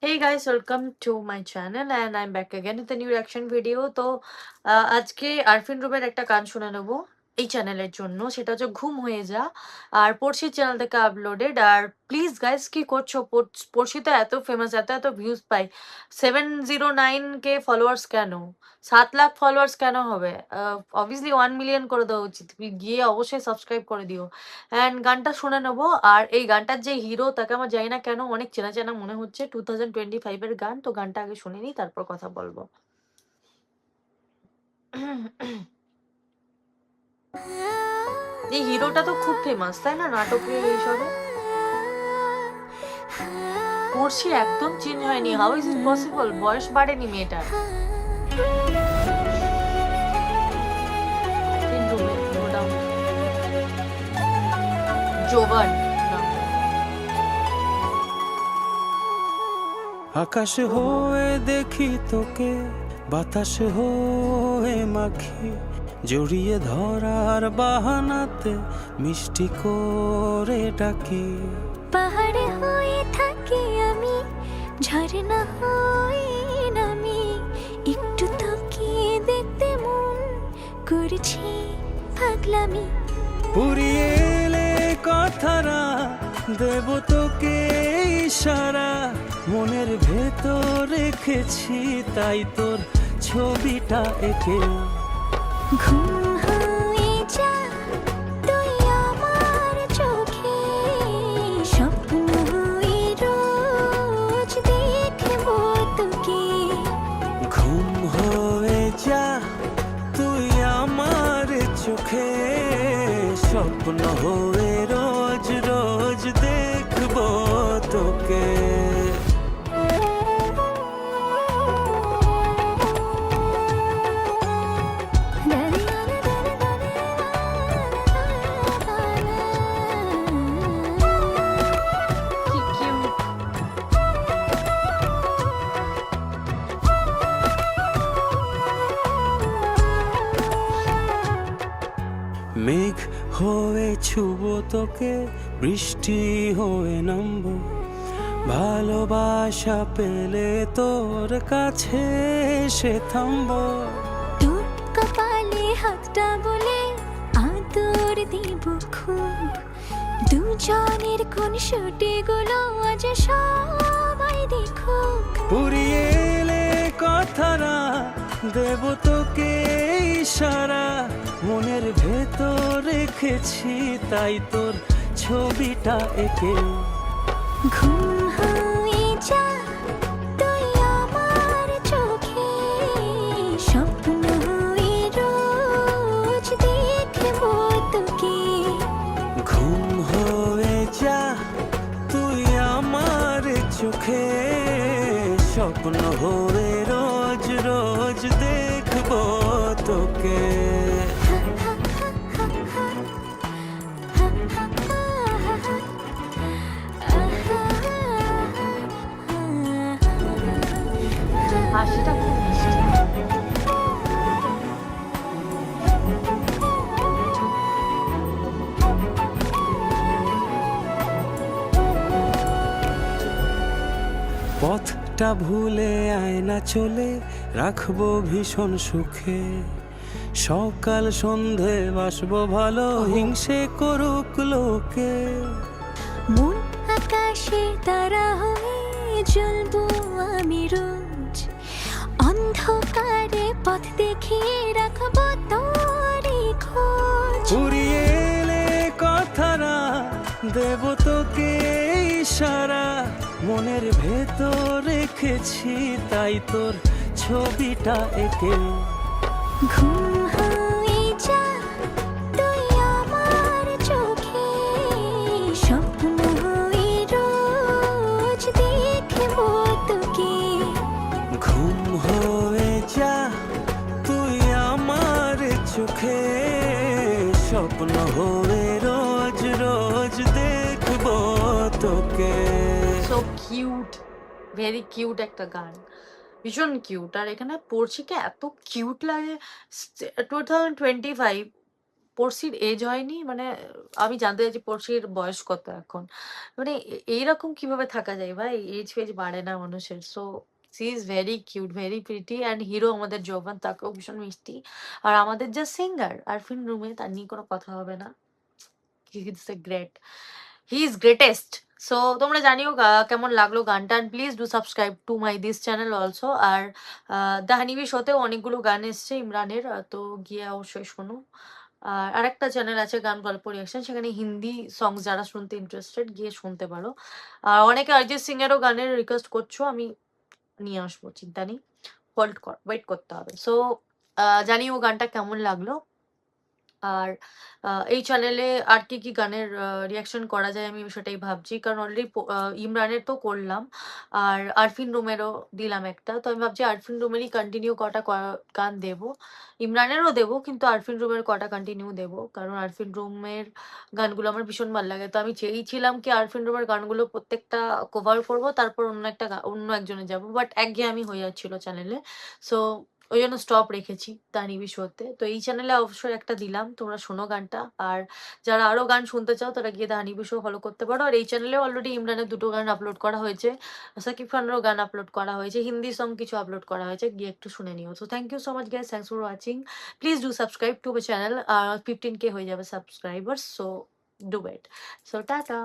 Hey guys, welcome to my channel and I'm back again with a new reaction video. তো আজকে আরফিন রুবের একটা গান শুনে নেবো এই চ্যানেলের জন্য, সেটা হচ্ছে ঘুম হয়ে যা। আর পড়শির চ্যানেল থেকে আপলোডেড। আর প্লিজ গাইস, কি করছো? পড়শি তো এত ফেমাস, এত এত ভিউজ পাই, 709K ফলোয়ার্স কেন? 7 লাখ ফলোয়ার্স কেন হবে? অবভিয়াসলি 1 মিলিয়ন করে দেওয়া উচিত। তুমি গিয়ে অবশ্যই সাবস্ক্রাইব করে দিও। অ্যান্ড গানটা শুনে নেবো। আর এই গানটার যে হিরো, তাকে আমার জানি না কেন অনেক চেনা চেনা মনে হচ্ছে। 2025-এর গান। তো গানটা আগে শুনে নিই, তারপর কথা বলবো। এই হিরোটা তো খুব ফেমাস, তাই না, নাটকে এইসবে। পড়শি একদম চেঞ্জ হয়নি। How is it possible? বয়স বাড়েনি মেয়েটার। কিন্তু নো ডাউট জোবান নাম। আকাশ হয়ে দেখি তোকে, বাতাস হয়ে মাখি, জড়িয়ে ধরার বাহানাতে মিষ্টি করে ডাকি। পাহাড়ে হয়ে থাকি আমি, ঝর্ণা হয়ে নামি, একটু তাকিয়ে দেখতে মন করছি পাগলামি। পুরিয়ে এলে কথারা দেব তোকে ইশারা, মনের ভেতর রেখেছি তাই তোর ছবিটা এঁকে। ঘুম হয়ে যা তুই আমার চোখে, স্বপ্ন হয়ে রোজ দেখবো তোকে। ঘুম হয়ে যা তুই আমার চোখে, স্বপ্ন হয়ে রোজ রোজ দেখবো তোকে। কি কিউট। মেঘ হয়ে ছুব তোকে, বৃষ্টি হয়ে নামবো, ভালোবাসা পেলে তোর কাছে এসে থামবো। তোর কপালে হাতটা বলে আদর দিব খুব, দুজনের কোন শুটে গুলো আজ সবাই দেখুক। পুরিয়ে এলে কথারা দেব তোকে ইশারা, মনের ভেতর রেখেছি তাই তোর ছবিটা এঁকে। ঘুম হয়ে যা তুই আমার চোখে, স্বপ্ন হয়ে রোজ দেখবো তোকে। ঘুম হয়ে যা তুই আমার চোখে, স্বপ্ন হয়ে রোজ রোজ দেখবো তোকে। হাসিটা খুব মিষ্টি। পথটা ভুলে আয়না চলে রাখবো ভীষণ সুখে, সকাল সন্ধে বাসবো ভালো, হিংসে করুক লোকে। মন আকাশে তারা হয়ে জ্বলবো আমি রোজ, অন্ধকারে পথ দেখিয়ে রাখবো তোরই খোঁজ। পুরিয়ে এলে কথারা দেব তোকে ইশারা, মনের ভেতর রেখেছি তাই তোর ছবিটা এঁকে। ঘুম হয়ে যা তুই আমার চোখে, স্বপ্ন হয়ে রোজ দেখবো তোকে। ঘুম হয়ে যা তুই আমার চোখে, স্বপ্ন হয়ে রোজ রোজ দেখবো তোকে। সো কিউট, ভেরি কিউট একটা গান, ভীষণ কিউট। আর এখানে পড়শিকে এত কিউট লাগে। 2025 পড়শির এজ হয়নি মানে আমি জানতে চাইছি পড়শির বয়স কত এখন? মানে এইরকম কিভাবে থাকা যায় ভাই? এজ ফেজ বাড়ে না মানুষের। So she is very cute, very pretty and hero আমাদের জোবান তাকেও ভীষণ মিষ্টি। আর আমাদের যে সিঙ্গার আরফিন রুমে তার নিয়ে কোনো কথা হবে না। He is the great. He is greatest. So তোমরা জানিও কেমন লাগলো গানটা, and please do subscribe to my this channel also. আর দ্য হানিবি শোতেও অনেকগুলো গান এসছে ইমরানের, তো গিয়ে অবশ্যই শোনো। আর আরেকটা চ্যানেল আছে গান গল্প রিয়াকশন, সেখানে হিন্দি সংস যারা শুনতে ইন্টারেস্টেড গিয়ে শুনতে পারো। আর অনেকে অরিজিৎ সিং এরও গানের রিকোয়েস্ট করছো, আমি নিয়ে আসবো, চিন্তা নেই। ওয়েট করতে হবে। সো জানিও গানটা কেমন লাগলো। আর এই চ্যানেলে আর কি গানের রিঅ্যাকশন করা যায় আমি সেটাই ভাবছি। কারণ অলরেডি ইমরানের তো করলাম। আর আরফিন রুমেরও দিলাম একটা। তো আমি ভাবছি আরফিন রুমেরই কন্টিনিউ কটা গান দেবো। ইমরানেরও দেবো কিন্তু আরফিন রুমের কটা কন্টিনিউ দেবো। কারণ আরফিন রুমের গানগুলো আমার ভীষণ ভালো লাগে। তো আমি চেয়েছিলাম কি আরফিন রুমের গানগুলো প্রত্যেকটা কভার করবো, তারপর অন্য একজনে যাবো। বাট একঘেয়েমি হয়ে যাচ্ছিল চ্যানেলে। সো ওই জন্য স্টপ রেখেছি তানিবি শোতে। তো এই চ্যানেলে অবশ্যই একটা দিলাম, তোমরা শোনো গানটা। আর যারা আরো গান শুনতে চাও তারা গিয়ে তানিবি শো ফলো করতে পারো। আর এই চ্যানেলে অলরেডি ইমরানের 2টো গান আপলোড করা হয়েছে, সাকিব খানেরও গান আপলোড করা হয়েছে, হিন্দি সং কিছু আপলোড করা হয়েছে, গিয়ে একটু শুনে নিও। So thank you so much guys, thanks for watching. Please do subscribe to my channel. 15K হয়ে যাবে subscribers, so do it. So tata.